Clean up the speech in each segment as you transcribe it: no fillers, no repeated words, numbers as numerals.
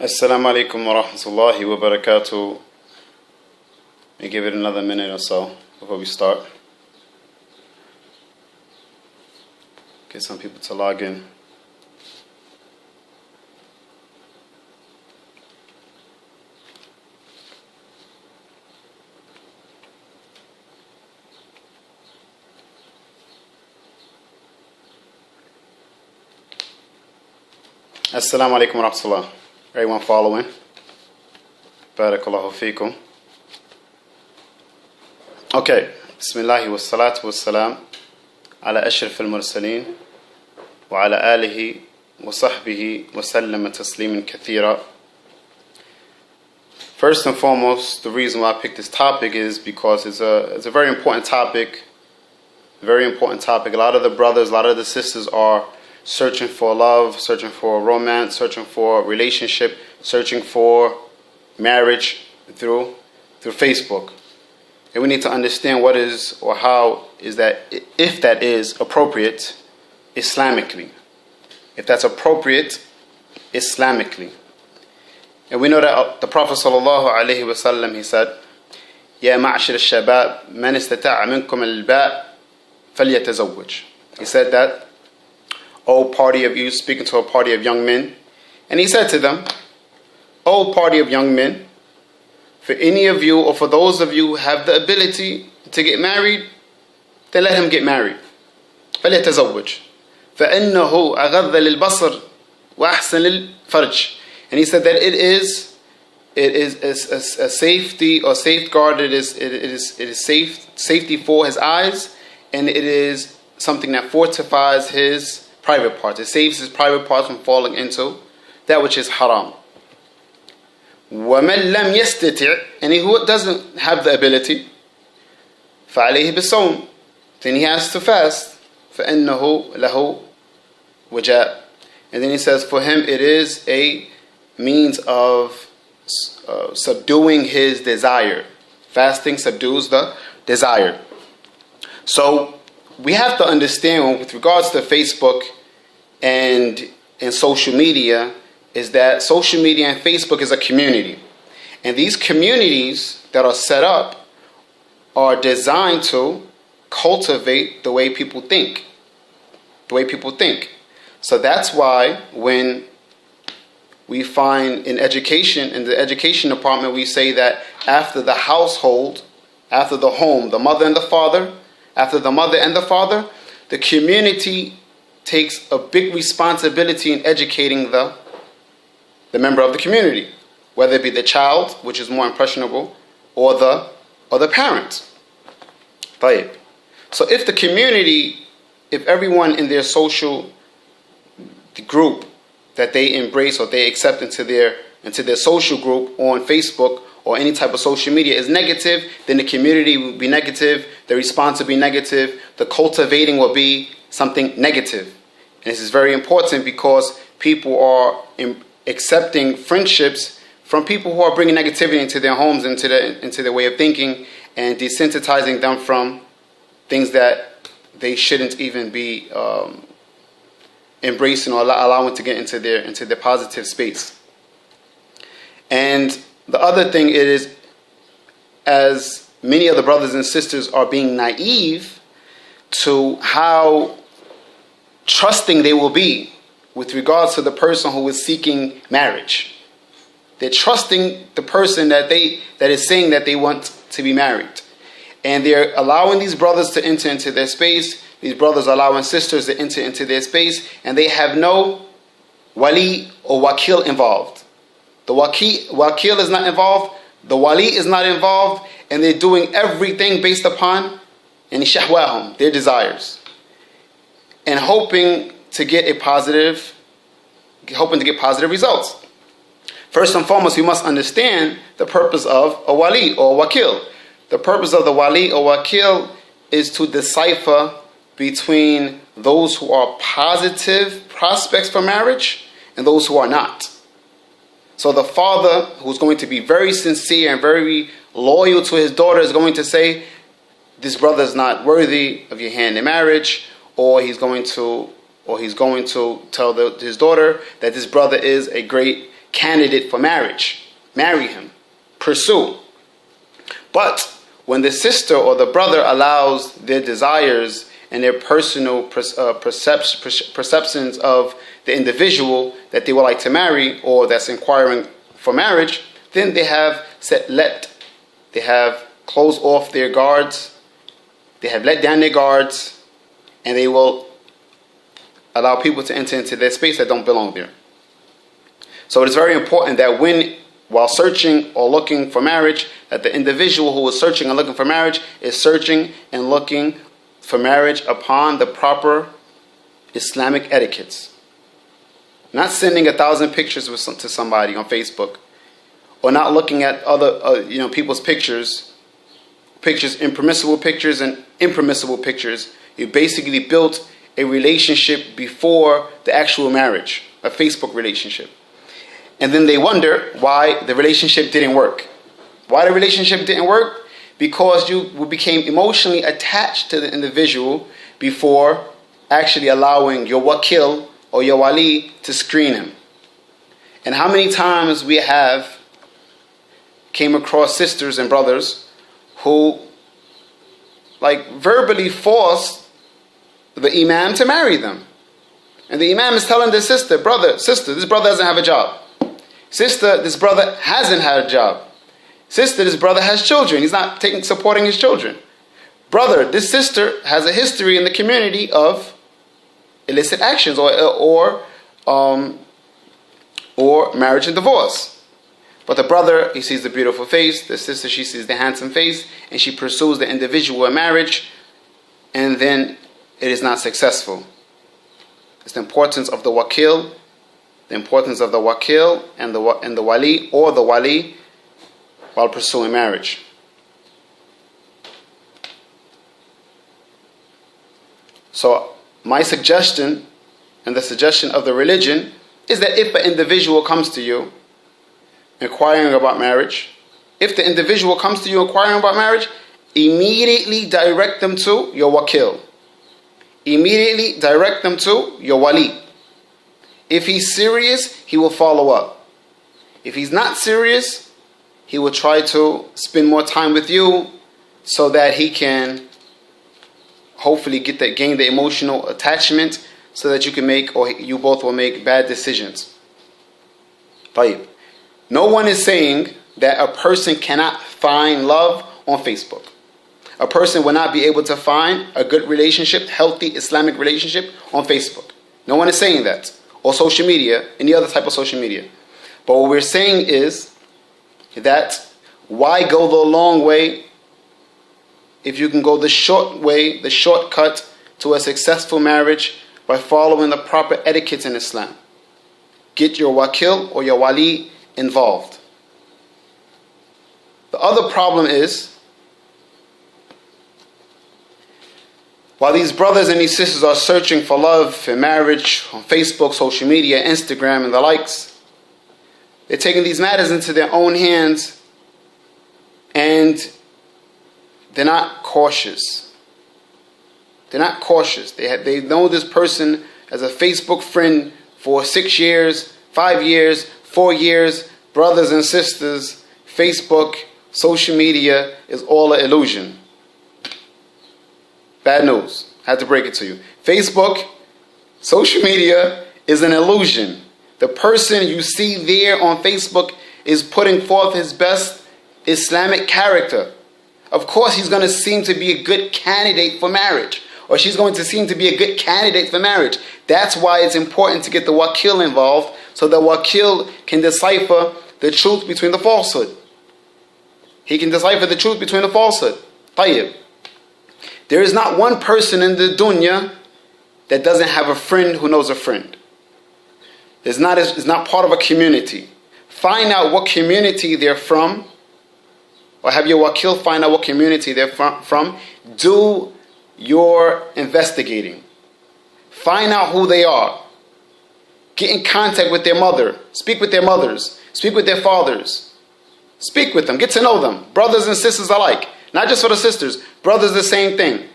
Assalamu alaikum wa rahmatullahi wa barakatuh. We give it another minute or so before we start. Get some people to log in. Assalamu alaikum wa rahmatullah. Everyone following? Barakallahu feekum. Okay. Bismillahi wa salatu wa salam ala ashraf al-mursaleen wa ala alihi wa sahbihi wa sallama tasliman kathira. First and foremost, the reason why I picked this topic is because it's a very important topic. Very important topic. A lot of the brothers, a lot of the sisters are searching for love, searching for romance, searching for relationship, searching for marriage through Facebook. And we need to understand what is or how is that, if that is appropriate Islamically. If that's appropriate Islamically. And we know that the Prophet ﷺ, he said, يا معشر الشباب من استطاع منكم الباء فليتزوج. He said that, O party of you, speaking to a party of young men. And he said to them, O party of young men, for any of you or for those of you who have the ability to get married, then let him get married. فليتزوج فإنه أغض للبصر وأحسن للفرج. And he said that it is a safety or safeguard. It is safety for his eyes, and it is something that fortifies his private parts. It saves his private parts from falling into that which is haram. وَمَنْ لَمْ يَسْتَطِعْ, and who doesn't have the ability, فَعَلَيْهِ بِالصَّوْمِ, then he has to fast. فَإِنَّهُ لَهُ وَجَاء. And then he says for him it is a means of subduing his desire. Fasting subdues the desire. So we have to understand with regards to Facebook and social media is that social media and Facebook is a community. And these communities that are set up are designed to cultivate the way people think. The way people think. So that's why when we find in education, in the education department, we say that after the household, after the home, the mother and the father, after the mother and the father, the community takes a big responsibility in educating the member of the community, whether it be the child, which is more impressionable, or the parent. طيب. So if the community, if everyone in their social group that they embrace or they accept into their social group on Facebook or any type of social media is negative, then the community will be negative, the response will be negative, the cultivating will be something negative. And this is very important because people are accepting friendships from people who are bringing negativity into their homes, into their way of thinking, and desensitizing them from things that they shouldn't even be embracing or allowing to get into their positive space. And the other thing is, as many of the brothers and sisters are being naive to how trusting they will be with regards to the person who is seeking marriage. They're trusting the person that is saying that they want to be married. And they're allowing these brothers to enter into their space. These brothers are allowing sisters to enter into their space. And they have no wali or wakil involved. The wakil is not involved. The wali is not involved. And they're doing everything based upon shahwahum, their desires. And hoping to get positive results. First and foremost, we must understand the purpose of a wali or wakil. The purpose of the wali or wakil is to decipher between those who are positive prospects for marriage and those who are not. So the father, who's going to be very sincere and very loyal to his daughter, is going to say, this brother is not worthy of your hand in marriage, or he's going to tell his daughter that this brother is a great candidate for marriage. Marry him. Pursue. But when the sister or the brother allows their desires and their personal perceptions of the individual that they would like to marry or that's inquiring for marriage, then they have they have closed off their guards, they have let down their guards, and they will allow people to enter into their space that don't belong there. So it is very important that while searching or looking for marriage, that the individual who is searching and looking for marriage is searching and looking for marriage upon the proper Islamic etiquettes. Not sending 1,000 pictures to somebody on Facebook, or not looking at other people's pictures, impermissible pictures and impermissible pictures. You basically built a relationship before the actual marriage, a Facebook relationship. And then they wonder why the relationship didn't work. Why the relationship didn't work? Because you became emotionally attached to the individual before actually allowing your wakil or your wali to screen him. And how many times we have came across sisters and brothers who verbally forced the imam to marry them. And the imam is telling the sister, this brother doesn't have a job. Sister, this brother hasn't had a job. Sister, this brother has children. He's not supporting his children. Brother, this sister has a history in the community of illicit actions or marriage and divorce. But the brother, he sees the beautiful face. The sister, she sees the handsome face, and she pursues the individual in marriage, and then it is not successful. It's the importance of the wakil. The importance of the wakil and the wali or the wali while pursuing marriage. So my suggestion and the suggestion of the religion is that if an individual comes to you inquiring about marriage, immediately direct them to your wakil. Immediately direct them to your wali. If he's serious, he will follow up. If he's not serious, he will try to spend more time with you so that he can hopefully gain the emotional attachment so that you both will make bad decisions. طيب. No one is saying that a person cannot find love on Facebook. A person will not be able to find a good relationship, healthy Islamic relationship on Facebook. No one is saying that. Or social media, any other type of social media. But what we're saying is that why go the long way if you can go the short way, the shortcut to a successful marriage by following the proper etiquette in Islam? Get your wakil or your wali involved. The other problem is, while these brothers and these sisters are searching for love and marriage on Facebook, social media, Instagram, and the likes, they're taking these matters into their own hands and they're not cautious. They know this person as a Facebook friend for 6 years, 5 years, 4 years. Brothers and sisters, Facebook, social media is all an illusion. Bad news. I had to break it to you. Facebook, social media is an illusion. The person you see there on Facebook is putting forth his best Islamic character. Of course, he's going to seem to be a good candidate for marriage. Or she's going to seem to be a good candidate for marriage. That's why it's important to get the wakil involved, so the wakil can decipher the truth between the falsehood. He can decipher the truth between the falsehood. طيب. There is not one person in the dunya that doesn't have a friend who knows a friend. It's not part of a community. Find out what community they're from, or have your wakil find out what community they're from. Do your investigating. Find out who they are. Get in contact with their mother. Speak with their mothers. Speak with their fathers. Speak with them. Get to know them. Brothers and sisters alike. Not just for the sisters. Brothers, the same thing.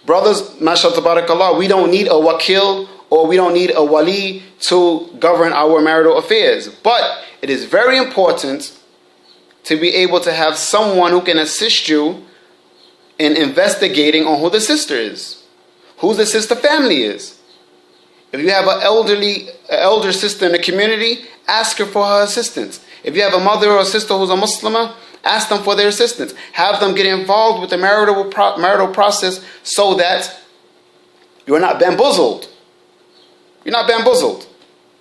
Brothers, mashallah tabarakallah, we don't need a wakil or we don't need a wali to govern our marital affairs. But it is very important to be able to have someone who can assist you in investigating on who the sister is, who the sister family is. If you have an elder sister in the community, ask her for her assistance. If you have a mother or a sister who's a Muslimah, ask them for their assistance. Have them get involved with the marital process so that you're not bamboozled. You're not bamboozled,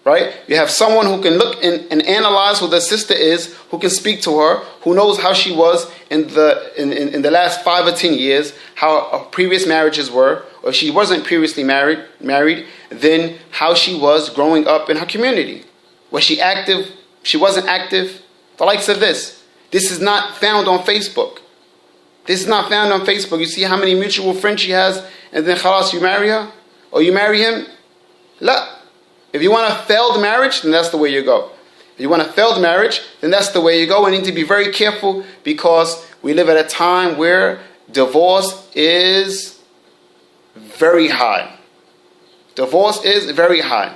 right? You have someone who can look and analyze who the sister is, who can speak to her, who knows how she was in the last 5 or 10 years, how her previous marriages were, or if she wasn't previously married, then how she was growing up in her community. Was she active? She wasn't active? The likes of this. This is not found on Facebook. This is not found on Facebook. You see how many mutual friends she has, and then khalas, you marry her? Or you marry him? La. If you want a failed marriage, then that's the way you go. If you want a failed marriage, then that's the way you go. We need to be very careful because we live at a time where divorce is very high. Divorce is very high.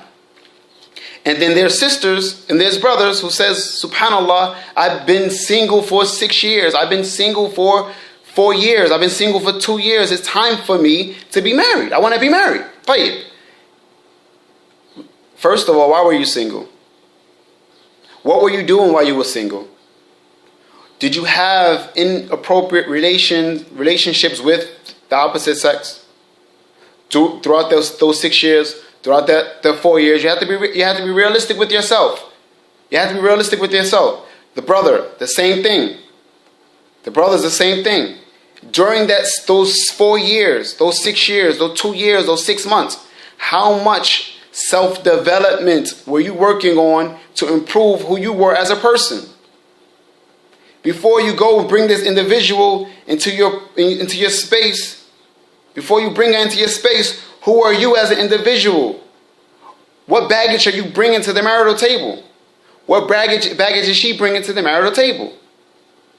And then there's sisters and there's brothers who says, subhanallah, I've been single for 6 years. I've been single for 4 years. I've been single for 2 years. It's time for me to be married. I want to be married. Tayyib. First of all, why were you single? What were you doing while you were single? Did you have inappropriate relationships with the opposite sex? Throughout those 6 years, throughout the 4 years, you have to be realistic with yourself. You have to be realistic with yourself. The brother, the same thing. The brother's the same thing. During those 4 years, those 6 years, those 2 years, those 6 months, how much self-development were you working on to improve who you were as a person? Before you go and bring this individual into your space, before you bring her into your space, who are you as an individual? What baggage are you bringing to the marital table? What baggage is she bringing to the marital table?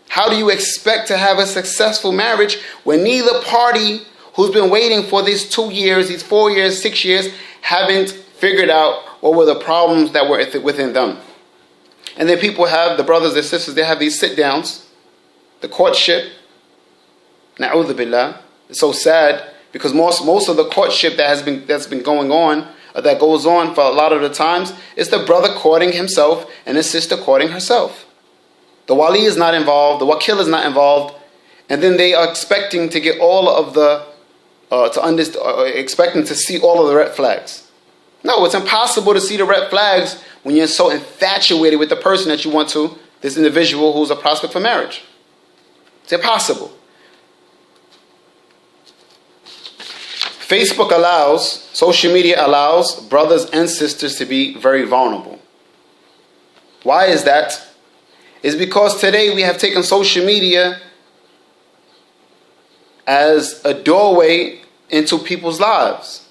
How do you expect to have a successful marriage when neither party who's been waiting for these 2 years, these 4 years, 6 years, haven't figured out what were the problems that were within them? And then people have, the brothers and sisters, they have these sit-downs, the courtship. Na'udhu billah. It's so sad because most of the courtship that's been going on, or that goes on for a lot of the times, is the brother courting himself and his sister courting herself. The wali is not involved, the wakil is not involved, and then they are expecting to get all of the, expecting to see all of the red flags. No, it's impossible to see the red flags when you're so infatuated with the person that you want to, this individual who's a prospect for marriage. It's impossible. Facebook allows, social media allows brothers and sisters to be very vulnerable. Why is that? It's because today we have taken social media as a doorway into people's lives.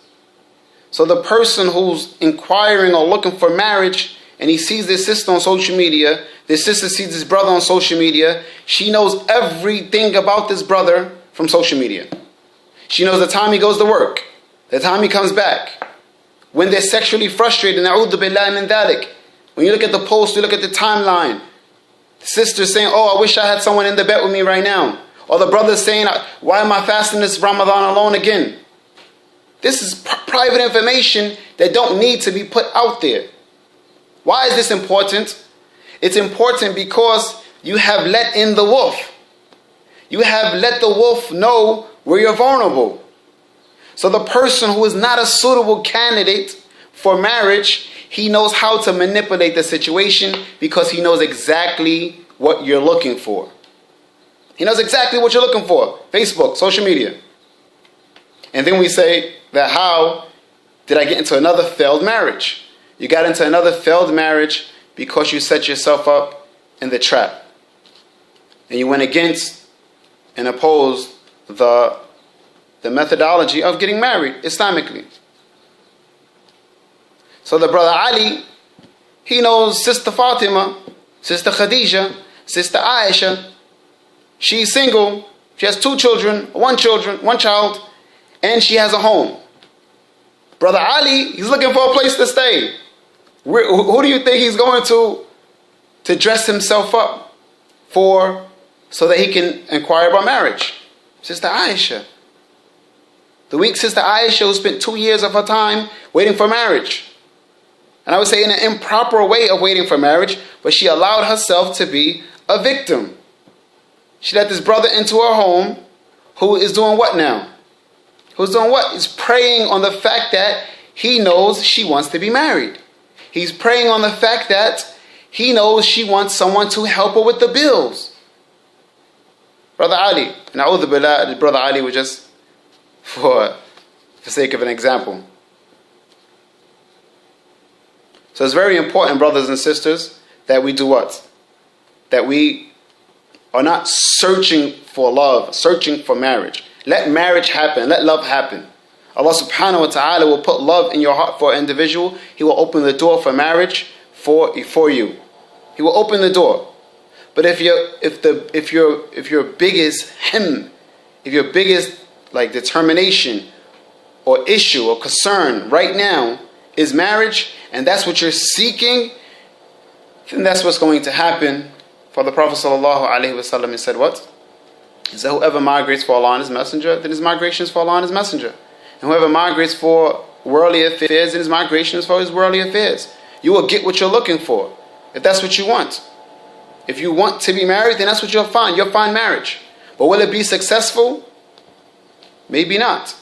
So the person who's inquiring or looking for marriage, and he sees this sister on social media, this sister sees this brother on social media, she knows everything about this brother from social media. She knows the time he goes to work, the time he comes back, when they're sexually frustrated, na'udhu billahi min dhalik. When you look at the post, you look at the timeline, the sister saying, oh, I wish I had someone in the bed with me right now. Or the brother saying, why am I fasting this Ramadan alone again? This is private information that don't need to be put out there. Why is this important? It's important because you have let in the wolf. You have let the wolf know where you're vulnerable. So the person who is not a suitable candidate for marriage, he knows how to manipulate the situation because he knows exactly what you're looking for. He knows exactly what you're looking for. Facebook, social media. And then we say that how did I get into another failed marriage? You got into another failed marriage because you set yourself up in the trap. And you went against and opposed the methodology of getting married Islamically. So the brother Ali, he knows Sister Fatima, Sister Khadija, Sister Aisha. She's single. She has 2 children, one child, and she has a home. Brother Ali, he's looking for a place to stay. Who do you think he's going to dress himself up for so that he can inquire about marriage? Sister Aisha. The weak Sister Aisha who spent 2 years of her time waiting for marriage. And I would say in an improper way of waiting for marriage, but she allowed herself to be a victim. She let this brother into her home who is doing what now? Who's doing what? He's preying on the fact that he knows she wants to be married. He's preying on the fact that he knows she wants someone to help her with the bills. Brother Ali, na'udhu billah, Brother Ali was just for sake of an example. So it's very important, brothers and sisters, that we do what? That we are not searching for love, searching for marriage. Let marriage happen. Let love happen. Allah subhanahu wa ta'ala will put love in your heart for an individual. He will open the door for marriage for you. He will open the door. But if your biggest determination or issue or concern right now is marriage, and that's what you're seeking, then that's what's going to happen. For the Prophet sallallahu alaihi wasallam, he said what? He said, whoever migrates for Allah and His Messenger, then his migration is for Allah and His Messenger. And whoever migrates for worldly affairs, then his migration is for his worldly affairs. You will get what you're looking for, if that's what you want. If you want to be married, then that's what you'll find. You'll find marriage. But will it be successful? Maybe not.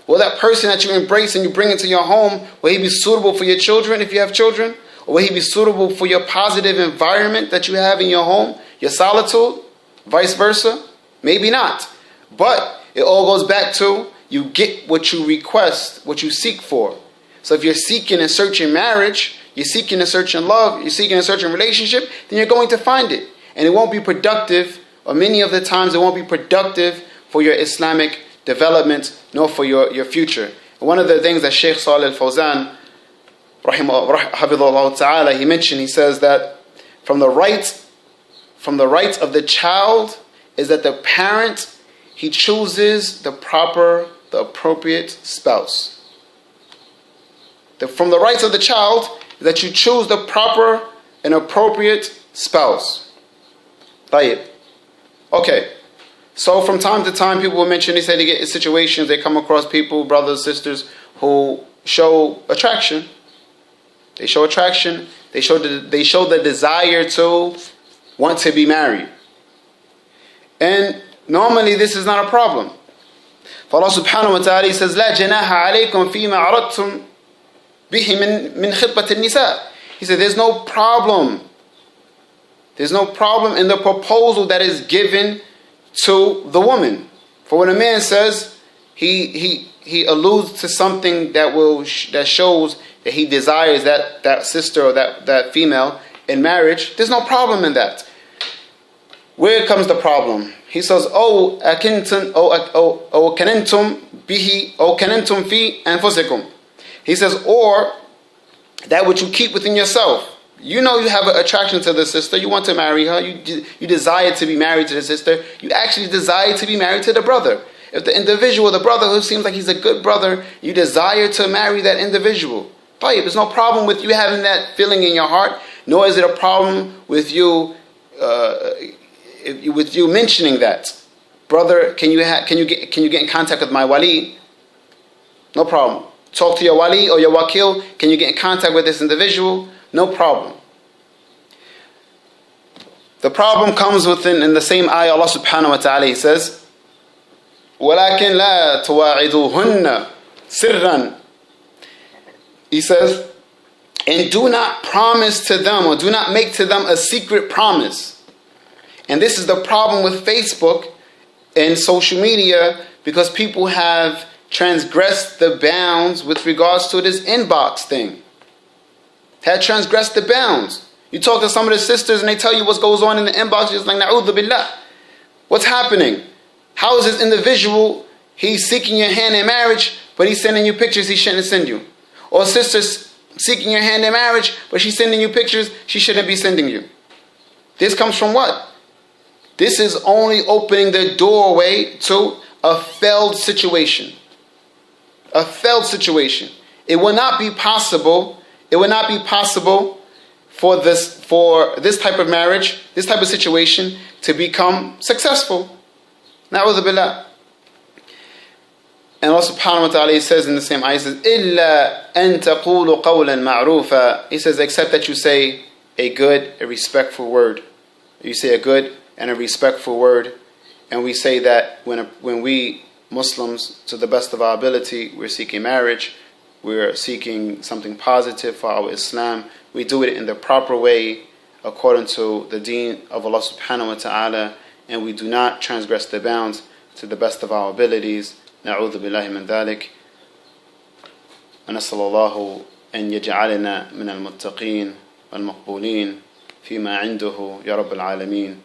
Will that person that you embrace and you bring into your home, will he be suitable for your children if you have children? Or will he be suitable for your positive environment that you have in your home, your solitude, vice versa? Maybe not. But it all goes back to you get what you request, what you seek for. So if you're seeking and searching marriage, you're seeking and searching love, you're seeking and searching relationship, then you're going to find it. And it won't be productive, or many of the times it won't be productive for your Islamic development, nor for your future. And one of the things that Shaykh Salih al-Fawzan, hafidhahullah ta'ala, he mentioned, he says that from the rights of the child is that the parent, he chooses the appropriate spouse. From the rights of the child is that you choose the proper and appropriate spouse. Tayyib. Okay. So from time to time people will mention, they say they get in situations, they come across people, brothers, sisters, who show attraction. They show attraction. They show the desire to want to be married. And normally this is not a problem. For Allah subhanahu wa ta'ala, He says, لا جناح عليكم فيما عرضتم به من خطبة النساء. He said, there's no problem. There's no problem in the proposal that is given to the woman. For when a man says, he alludes to something that shows that he desires that sister or that female in marriage, there's no problem in that. Where comes the problem? He says, "Oh, akintum bihi, oh kanentum fi anfusikum." He says, or that which you keep within yourself. You know you have an attraction to the sister. You want to marry her. You desire to be married to the sister. You actually desire to be married to the brother. If the individual, the brother who seems like he's a good brother, you desire to marry that individual. There's no problem with you having that feeling in your heart, nor is it a problem with you mentioning that. Brother, can you get in contact with my wali? No problem. Talk to your wali or your wakil. Can you get in contact with this individual? No problem. The problem comes in the same ayah. Allah subhanahu wa ta'ala, He says, وَلَكِنْ لَا تُوَاعِدُوهُنَّ سِرًّا. He says, and do not promise to them, or do not make to them a secret promise. And this is the problem with Facebook and social media, because people have transgressed the bounds with regards to this inbox thing. Had transgressed the bounds. You talk to some of the sisters and they tell you what goes on in the inbox, you're just like, na'udhu billah. What's happening? How is this individual, he's seeking your hand in marriage, but he's sending you pictures he shouldn't send you? Or sister's seeking your hand in marriage, but she's sending you pictures she shouldn't be sending you. This comes from what? This is only opening the doorway to a failed situation. A failed situation. it will not be possible. It will not be possible for this type of marriage, this type of situation to become successful. Na'udhu billah. And Allah subhanahu wa ta'ala, He says in the same ayah, He says, إِلَّا أَن تَقُولُوا قَوْلًا مَعْرُوفًا. He says, except that you say a good, a respectful word. You say a good and a respectful word. And we say that when we Muslims, to the best of our ability, we're seeking marriage, we're seeking something positive for our Islam, we do it in the proper way according to the deen of Allah subhanahu wa ta'ala, and we do not transgress the bounds to the best of our abilities. نعوذ بالله من ذلك. ونسأل الله أن يجعلنا من المتقين والمقبولين فيما عنده يا رب العالمين.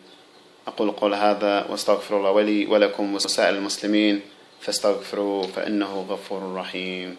أقول قول هذا واستغفر الله ولي ولكم وسائر المسلمين فاستغفروه فإنه غفور رحيم.